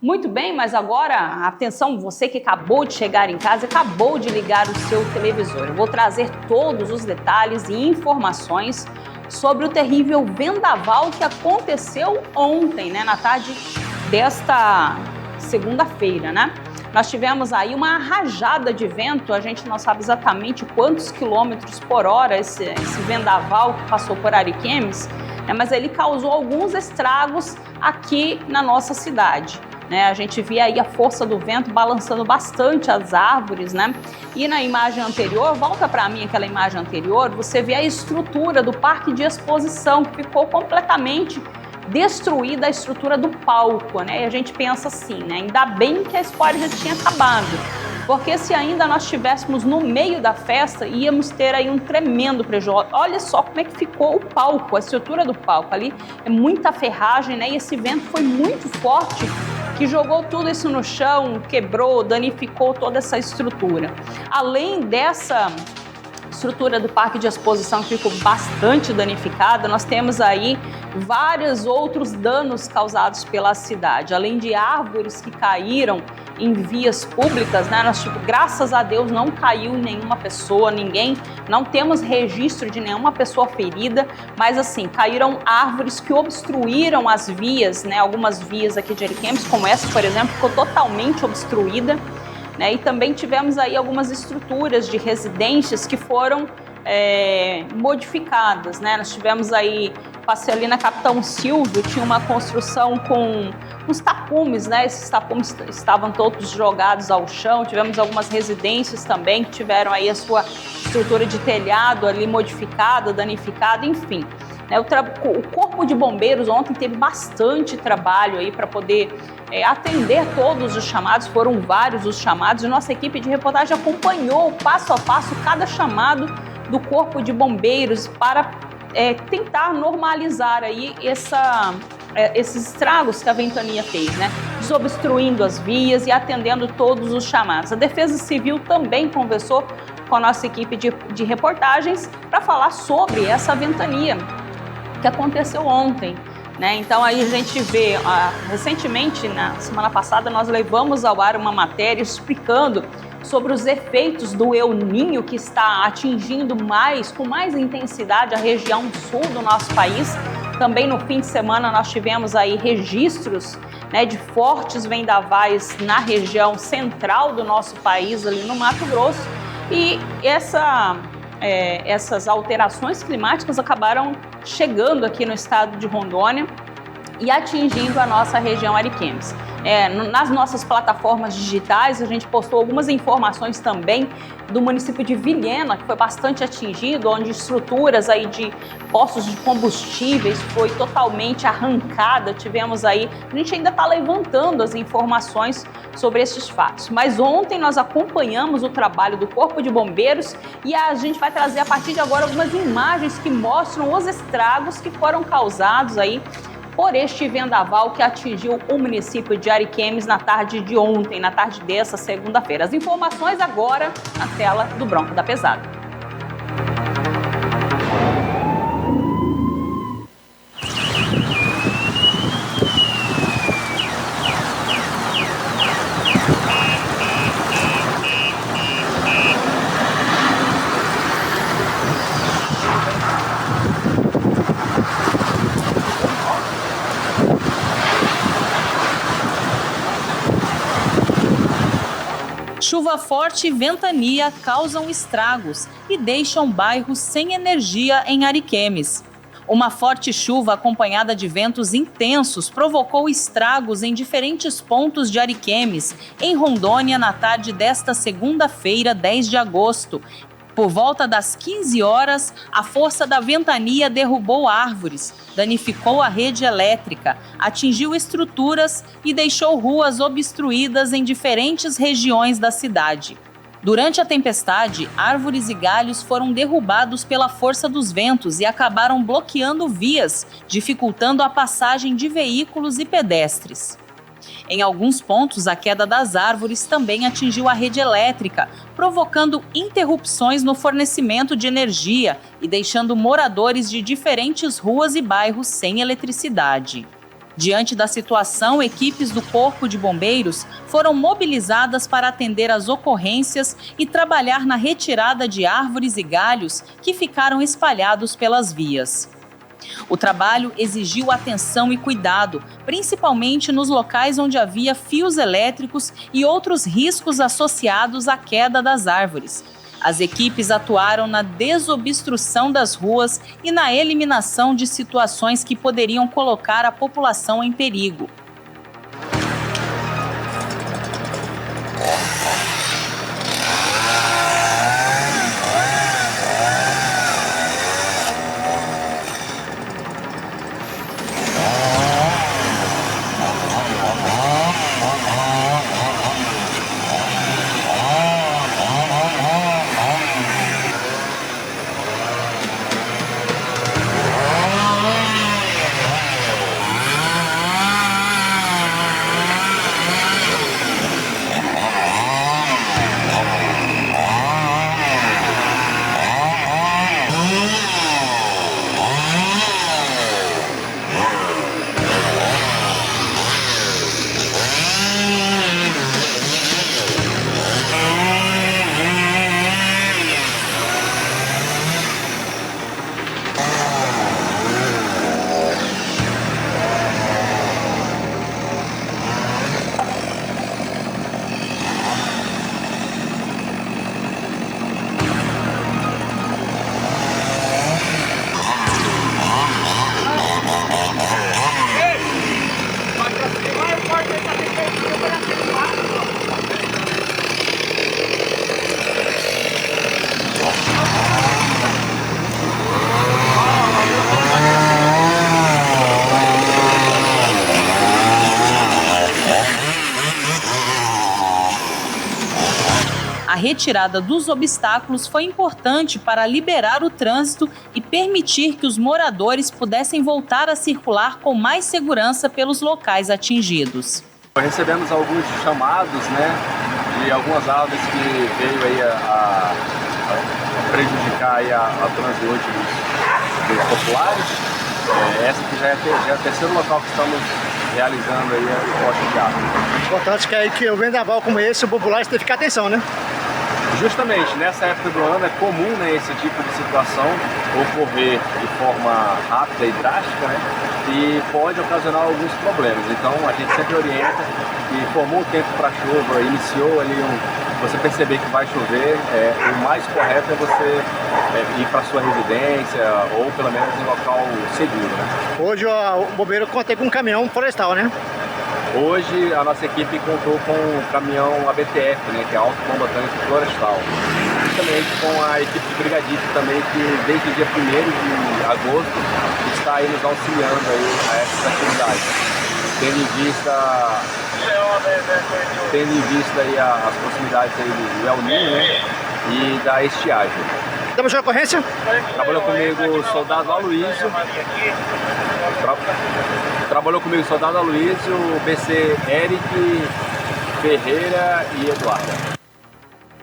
Muito bem, mas agora, atenção, você que acabou de chegar em casa, acabou de ligar o seu televisor. Eu vou trazer todos os detalhes e informações sobre o terrível vendaval que aconteceu ontem, na tarde desta segunda-feira, Nós tivemos aí uma rajada de vento, a gente não sabe exatamente quantos quilômetros por hora esse vendaval que passou por Ariquemes, mas ele causou alguns estragos aqui na nossa cidade. A gente via aí a força do vento balançando bastante as árvores, E na imagem anterior, volta para mim aquela imagem anterior, você vê a estrutura do parque de exposição, que ficou completamente destruída, a estrutura do palco, E a gente pensa assim, ainda bem que a história já tinha acabado, porque se ainda nós estivéssemos no meio da festa, íamos ter aí um tremendo prejuízo. Olha só como é que ficou o palco, a estrutura do palco ali, é muita ferragem, E esse vento foi muito forte, que jogou tudo isso no chão, quebrou, danificou toda essa estrutura. Além dessa estrutura do parque de exposição que ficou bastante danificada, nós temos aí vários outros danos causados pela cidade. Além de árvores que caíram em vias públicas, graças a Deus não caiu nenhuma pessoa, não temos registro de nenhuma pessoa ferida, mas assim, caíram árvores que obstruíram as vias, algumas vias aqui de Ariquemes, como essa, por exemplo, ficou totalmente obstruída, E também tivemos aí algumas estruturas de residências que foram modificadas, Nós tivemos aí, passei ali na Capitão Silvio, tinha uma construção com uns tapumes, Esses tapumes estavam todos jogados ao chão. Tivemos algumas residências também que tiveram aí a sua estrutura de telhado ali modificada, danificada, enfim. O Corpo de Bombeiros ontem teve bastante trabalho aí para poder atender todos os chamados, foram vários os chamados, e nossa equipe de reportagem acompanhou passo a passo cada chamado do Corpo de Bombeiros para tentar normalizar aí esses estragos que a ventania fez, Desobstruindo as vias e atendendo todos os chamados. A Defesa Civil também conversou com a nossa equipe de reportagens para falar sobre essa ventania que aconteceu ontem, Então aí a gente vê, recentemente, na semana passada, nós levamos ao ar uma matéria explicando sobre os efeitos do El Niño, que está atingindo com mais intensidade a região sul do nosso país. Também no fim de semana nós tivemos aí registros de fortes vendavais na região central do nosso país, ali no Mato Grosso, e essas alterações climáticas acabaram chegando aqui no estado de Rondônia e atingindo a nossa região Ariquemes. Nas nossas plataformas digitais, a gente postou algumas informações também do município de Vilhena, que foi bastante atingido, onde estruturas aí de postos de combustíveis foi totalmente arrancada. Tivemos aí, a gente ainda está levantando as informações sobre esses fatos. Mas ontem nós acompanhamos o trabalho do Corpo de Bombeiros e a gente vai trazer a partir de agora algumas imagens que mostram os estragos que foram causados aí por este vendaval que atingiu o município de Ariquemes na tarde de ontem, na tarde dessa segunda-feira. As informações agora na tela do Bronco da Pesada. Chuva forte e ventania causam estragos e deixam bairros sem energia em Ariquemes. Uma forte chuva acompanhada de ventos intensos provocou estragos em diferentes pontos de Ariquemes, em Rondônia, na tarde desta segunda-feira, 10 de agosto. Por volta das 15 horas, a força da ventania derrubou árvores, danificou a rede elétrica, atingiu estruturas e deixou ruas obstruídas em diferentes regiões da cidade. Durante a tempestade, árvores e galhos foram derrubados pela força dos ventos e acabaram bloqueando vias, dificultando a passagem de veículos e pedestres. Em alguns pontos, a queda das árvores também atingiu a rede elétrica, provocando interrupções no fornecimento de energia e deixando moradores de diferentes ruas e bairros sem eletricidade. Diante da situação, equipes do Corpo de Bombeiros foram mobilizadas para atender às ocorrências e trabalhar na retirada de árvores e galhos que ficaram espalhados pelas vias. O trabalho exigiu atenção e cuidado, principalmente nos locais onde havia fios elétricos e outros riscos associados à queda das árvores. As equipes atuaram na desobstrução das ruas e na eliminação de situações que poderiam colocar a população em perigo. A retirada dos obstáculos foi importante para liberar o trânsito e permitir que os moradores pudessem voltar a circular com mais segurança pelos locais atingidos. Recebemos alguns chamados, de algumas árvores que veio aí a prejudicar aí a trânsito dos populares. Essa que já é o terceiro local que estamos realizando aí o poste de árvore. Importante que o vendaval como esse, o popular, tem que ficar atenção, né? Justamente, nessa época do ano é comum esse tipo de situação ocorrer de forma rápida e drástica, e pode ocasionar alguns problemas. Então a gente sempre orienta que formou o tempo para chuva, iniciou ali você perceber que vai chover, o mais correto é você ir para sua residência ou pelo menos em local seguro. Hoje o bombeiro conta com um caminhão florestal, né? Hoje a nossa equipe contou com o caminhão ABTF, que é Autocombatente Florestal. Justamente com a equipe de brigadistas também, que desde o dia 1º de agosto está aí nos auxiliando aí a essas atividades. Tendo em vista aí as proximidades aí do El Niño, e da estiagem. Temos uma ocorrência? Trabalhou comigo o soldado Aloysio. Trabalhou comigo o soldado Aloysio, o BC Eric, Ferreira e Eduardo.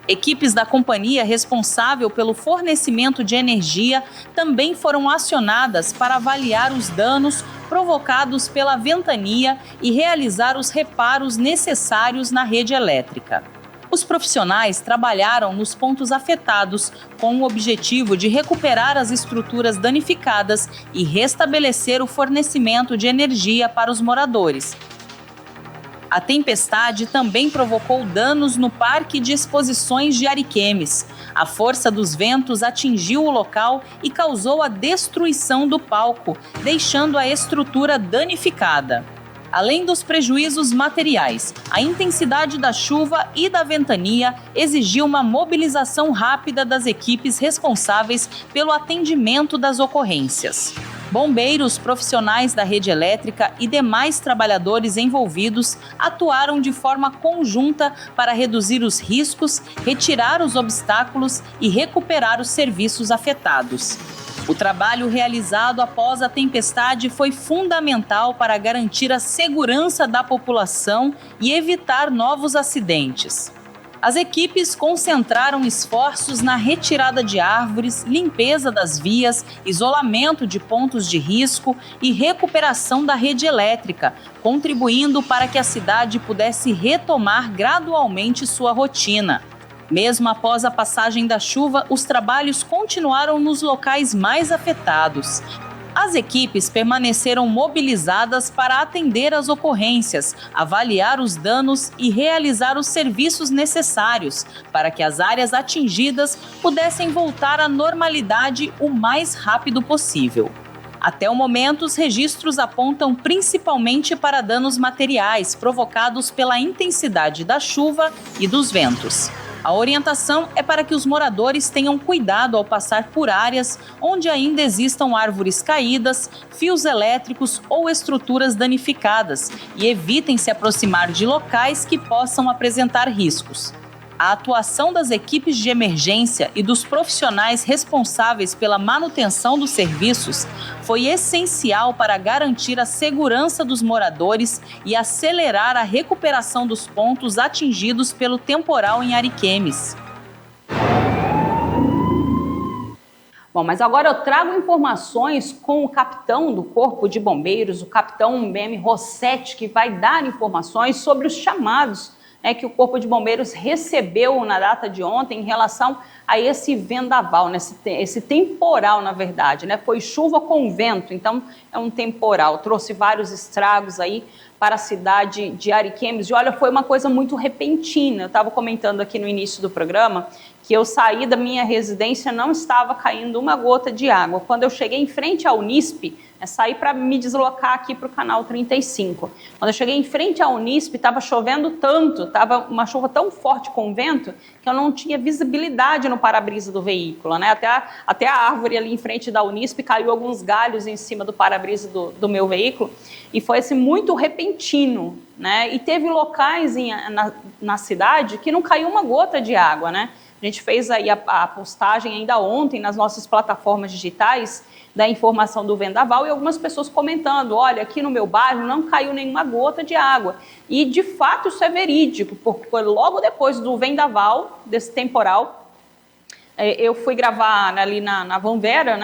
Equipes da companhia responsável pelo fornecimento de energia também foram acionadas para avaliar os danos provocados pela ventania e realizar os reparos necessários na rede elétrica. Os profissionais trabalharam nos pontos afetados com o objetivo de recuperar as estruturas danificadas e restabelecer o fornecimento de energia para os moradores. A tempestade também provocou danos no Parque de Exposições de Ariquemes. A força dos ventos atingiu o local e causou a destruição do palco, deixando a estrutura danificada. Além dos prejuízos materiais, a intensidade da chuva e da ventania exigiu uma mobilização rápida das equipes responsáveis pelo atendimento das ocorrências. Bombeiros, profissionais da rede elétrica e demais trabalhadores envolvidos atuaram de forma conjunta para reduzir os riscos, retirar os obstáculos e recuperar os serviços afetados. O trabalho realizado após a tempestade foi fundamental para garantir a segurança da população e evitar novos acidentes. As equipes concentraram esforços na retirada de árvores, limpeza das vias, isolamento de pontos de risco e recuperação da rede elétrica, contribuindo para que a cidade pudesse retomar gradualmente sua rotina. Mesmo após a passagem da chuva, os trabalhos continuaram nos locais mais afetados. As equipes permaneceram mobilizadas para atender às ocorrências, avaliar os danos e realizar os serviços necessários para que as áreas atingidas pudessem voltar à normalidade o mais rápido possível. Até o momento, os registros apontam principalmente para danos materiais provocados pela intensidade da chuva e dos ventos. A orientação é para que os moradores tenham cuidado ao passar por áreas onde ainda existam árvores caídas, fios elétricos ou estruturas danificadas e evitem se aproximar de locais que possam apresentar riscos. A atuação das equipes de emergência e dos profissionais responsáveis pela manutenção dos serviços foi essencial para garantir a segurança dos moradores e acelerar a recuperação dos pontos atingidos pelo temporal em Ariquemes. Bom, mas agora eu trago informações com o capitão do Corpo de Bombeiros, o capitão BM Rossetti, que vai dar informações sobre os chamados que o Corpo de Bombeiros recebeu na data de ontem em relação a esse vendaval, esse temporal, na verdade, Foi chuva com vento, então é um temporal, trouxe vários estragos aí para a cidade de Ariquemes. E olha, foi uma coisa muito repentina. Eu estava comentando aqui no início do programa que eu saí da minha residência, não estava caindo uma gota de água. Quando eu cheguei em frente à Unisp, saí para me deslocar aqui para o canal 35. Quando eu cheguei em frente à Unisp, estava chovendo tanto, estava uma chuva tão forte com vento, que eu não tinha visibilidade no para-brisa do veículo, Até a árvore ali em frente da Unisp caiu alguns galhos em cima do para-brisa do meu veículo, e foi muito repentino, E teve locais na cidade que não caiu uma gota de água, A gente fez aí a postagem ainda ontem nas nossas plataformas digitais da informação do vendaval e algumas pessoas comentando, olha, aqui no meu bairro não caiu nenhuma gota de água. E, de fato, isso é verídico, porque logo depois do vendaval, desse temporal, eu fui gravar ali na Vanvera,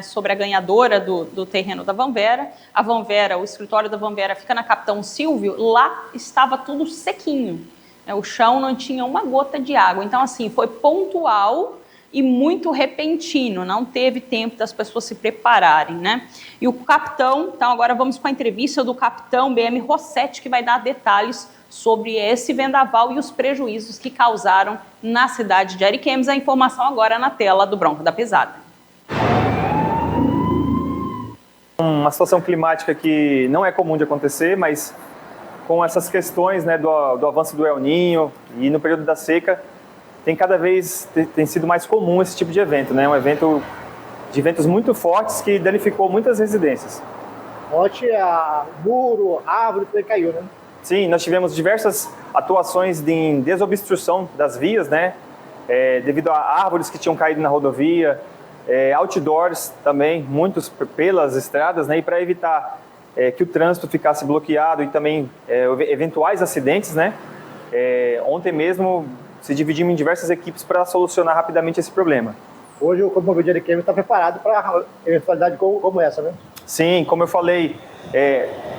sobre a ganhadora do terreno da Vanvera. A Vanvera, o escritório da Vanvera fica na Capitão Silvio, lá estava tudo sequinho. O chão não tinha uma gota de água. Então, assim, foi pontual e muito repentino, não teve tempo das pessoas se prepararem, E o capitão, então agora vamos com a entrevista do capitão BM Rossetti, que vai dar detalhes sobre esse vendaval e os prejuízos que causaram na cidade de Ariquemes. A informação agora na tela do Bronco da Pesada. Uma situação climática que não é comum de acontecer, mas com essas questões do avanço do El Niño e no período da seca, cada vez tem sido mais comum esse tipo de evento, Um evento de ventos muito fortes que danificou muitas residências. Ontem, muro, árvore, tudo caiu, Sim, nós tivemos diversas atuações em desobstrução das vias, devido a árvores que tinham caído na rodovia, outdoors também, muitos pelas estradas, e para evitar que o trânsito ficasse bloqueado e também eventuais acidentes, ontem mesmo se dividimos em diversas equipes para solucionar rapidamente esse problema. Hoje o Corpo de Bombeiros de Ariquemes está preparado para eventualidade como essa, Sim, como eu falei,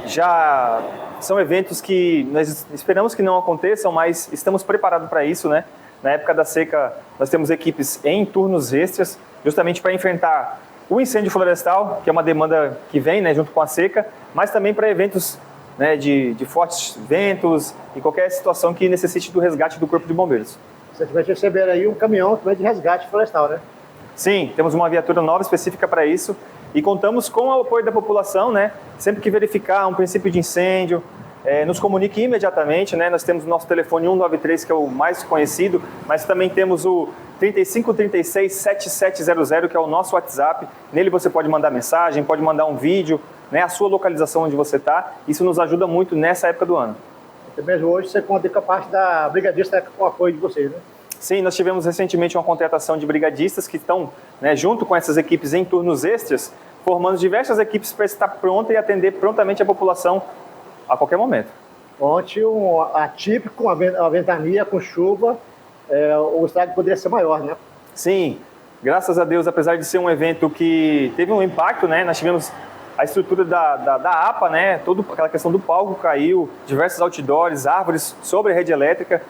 já são eventos que nós esperamos que não aconteçam, mas estamos preparados para isso, Na época da seca, nós temos equipes em turnos extras, justamente para enfrentar o incêndio florestal, que é uma demanda que vem junto com a seca, mas também para eventos de fortes ventos e qualquer situação que necessite do resgate do Corpo de Bombeiros. Você vai receber aí um caminhão também de resgate florestal, Sim, temos uma viatura nova específica para isso e contamos com o apoio da população, Sempre que verificar um princípio de incêndio, nos comunique imediatamente, Nós temos o nosso telefone 193, que é o mais conhecido, mas também temos o 3536-7700, que é o nosso WhatsApp. Nele você pode mandar mensagem, pode mandar um vídeo, a sua localização onde você está. Isso nos ajuda muito nessa época do ano. Até mesmo hoje você conta com a parte da brigadista com o apoio de vocês, Sim, nós tivemos recentemente uma contratação de brigadistas que estão, junto com essas equipes em turnos extras, formando diversas equipes para estar pronta e atender prontamente a população a qualquer momento. Ontem, um atípico, uma ventania com chuva, o estrago poderia ser maior, né? Sim, graças a Deus, apesar de ser um evento que teve um impacto, né? Nós tivemos a estrutura da APA, né? Toda aquela questão do palco caiu, diversos outdoors, árvores sobre a rede elétrica.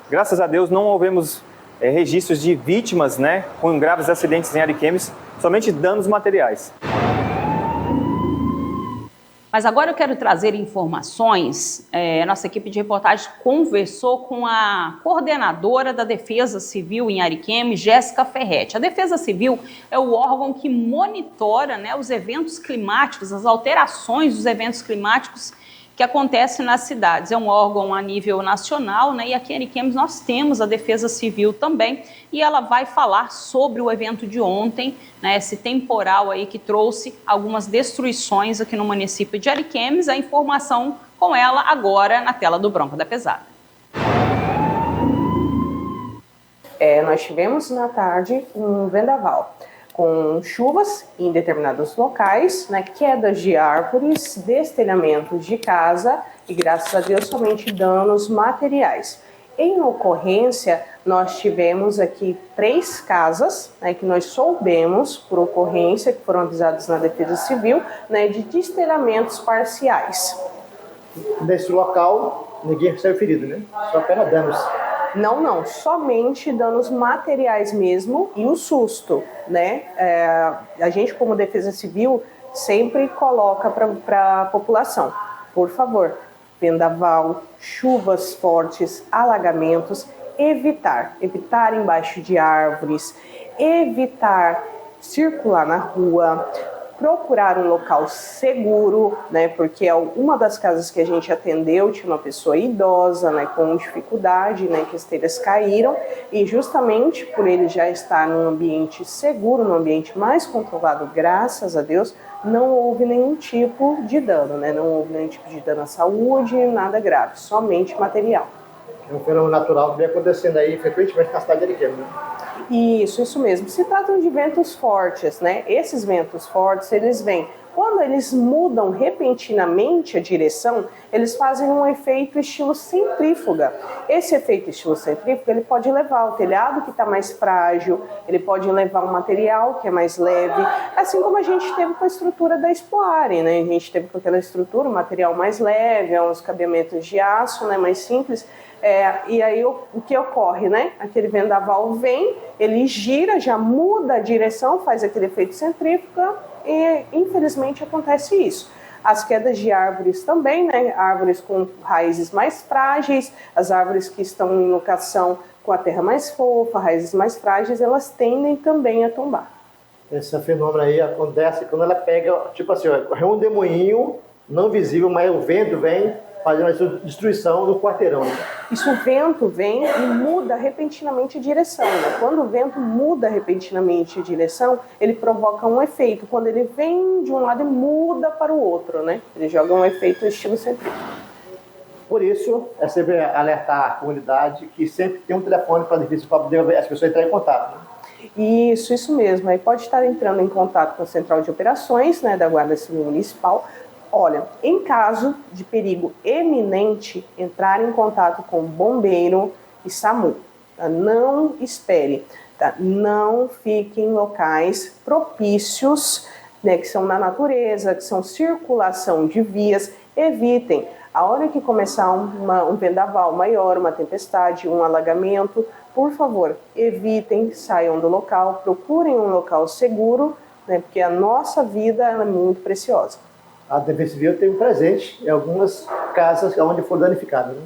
Graças a Deus não houvemos registros de vítimas, né? Com graves acidentes em Ariquemes, somente danos materiais. Mas agora eu quero trazer informações. A nossa equipe de reportagem conversou com a coordenadora da Defesa Civil em Ariquemes, Jéssica Ferretti. A Defesa Civil é o órgão que monitora, né, os eventos climáticos, as alterações dos eventos climáticos que acontecem nas cidades. É um órgão a nível nacional, né? E aqui em Ariquemes nós temos a Defesa Civil também, e ela vai falar sobre o evento de ontem, né? Esse temporal aí que trouxe algumas destruições aqui no município de Ariquemes. A informação com ela agora na tela do Bronco da Pesada. Nós tivemos na tarde um vendaval com chuvas em determinados locais, né, quedas de árvores, destelhamentos de casa e, graças a Deus, somente danos materiais. Em ocorrência, nós tivemos aqui 3 casas, né, que nós soubemos, por ocorrência, que foram avisadas na Defesa Civil, né, de destelhamentos parciais. Nesse local, ninguém saiu ferido, né? Só apenas danos. Não, somente danos materiais mesmo e o susto, né? A gente, como Defesa Civil, sempre coloca para a população, por favor, vendaval, chuvas fortes, alagamentos, evitar embaixo de árvores, evitar circular na rua, procurar um local seguro, né, porque uma das casas que a gente atendeu tinha uma pessoa idosa, né, com dificuldade, né, que as telhas caíram, e justamente por ele já estar num ambiente seguro, num ambiente mais controlado, graças a Deus, não houve nenhum tipo de dano, né, não houve nenhum tipo de dano à saúde, nada grave, somente material. É um fenômeno natural que vem acontecendo aí frequentemente na cidade de Ariquemes, né? Isso mesmo. Se tratam de ventos fortes, né? Esses ventos fortes, eles vêm. Quando eles mudam repentinamente a direção, eles fazem um efeito estilo centrífuga. Esse efeito estilo centrífuga, ele pode levar o telhado que está mais frágil, ele pode levar um material que é mais leve, assim como a gente teve com a estrutura da Expoare, né? A gente teve com aquela estrutura, um material mais leve, uns cabeamentos de aço, né, mais simples. E aí o que ocorre, né? Aquele vendaval vem, ele gira, já muda a direção, faz aquele efeito centrífuga e infelizmente acontece isso. As quedas de árvores também, né? Árvores com raízes mais frágeis, as árvores que estão em locação com a terra mais fofa, raízes mais frágeis, elas tendem também a tombar. Esse fenômeno aí acontece quando ela pega, tipo assim, é um demoinho não visível, mas o vento vem fazendo a destruição do quarteirão. Né? Isso, o vento vem e muda repentinamente a direção. Né? Quando o vento muda repentinamente a direção, ele provoca um efeito. Quando ele vem de um lado e muda para o outro, né? Ele joga um efeito estilo centrífugo. Por isso, é sempre alertar a comunidade que sempre tem um telefone para poder as pessoas entrarem em contato. Né? Isso mesmo. Aí pode estar entrando em contato com a Central de Operações, né, da Guarda Civil Municipal. Olha, em caso de perigo eminente, entrar em contato com bombeiro e SAMU. Tá? Não espere, tá? Não fique em locais propícios, né, que são na natureza, que são circulação de vias. Evitem. A hora que começar um vendaval maior, uma tempestade, um alagamento, por favor, evitem, saiam do local, procurem um local seguro, né, porque a nossa vida é muito preciosa. A Defesa Civil tem um presente em algumas casas onde foram danificadas. Né?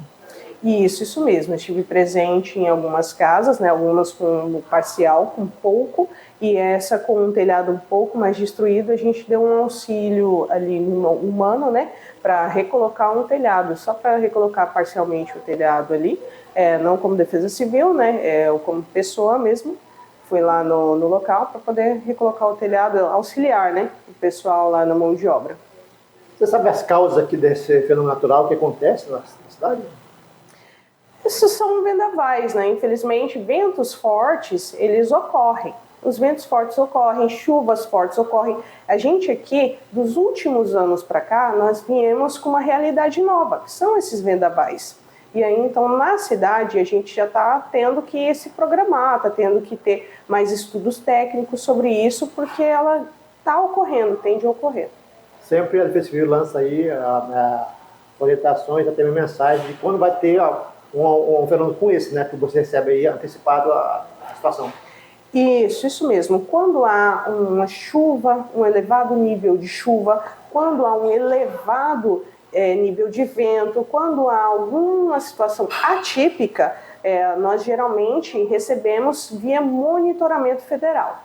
Isso mesmo. Eu estive presente em algumas casas, né, algumas com parcial, com pouco, e essa com um telhado um pouco mais destruído. A gente deu um auxílio ali humano, né, para recolocar um telhado, só para recolocar parcialmente o telhado ali, não como Defesa Civil, né, como pessoa mesmo. Fui lá no local para poder recolocar o telhado, auxiliar, né, o pessoal lá na mão de obra. Você sabe as causas aqui desse fenômeno natural que acontece na cidade? Esses são vendavais, né? Infelizmente, ventos fortes, eles ocorrem, os ventos fortes ocorrem, chuvas fortes ocorrem. A gente aqui, dos últimos anos para cá, nós viemos com uma realidade nova, que são esses vendavais. E aí, então, na cidade, a gente já está tendo que se programar, está tendo que ter mais estudos técnicos sobre isso, porque ela está ocorrendo, tende a ocorrer. Sempre a Defesa Civil lança aí orientações, até mesmo mensagem de quando vai ter um fenômeno como esse, né? Que você recebe aí antecipado a situação. Isso mesmo. Quando há uma chuva, um elevado nível de chuva, quando há um elevado nível de vento, quando há alguma situação atípica, nós geralmente recebemos via monitoramento federal.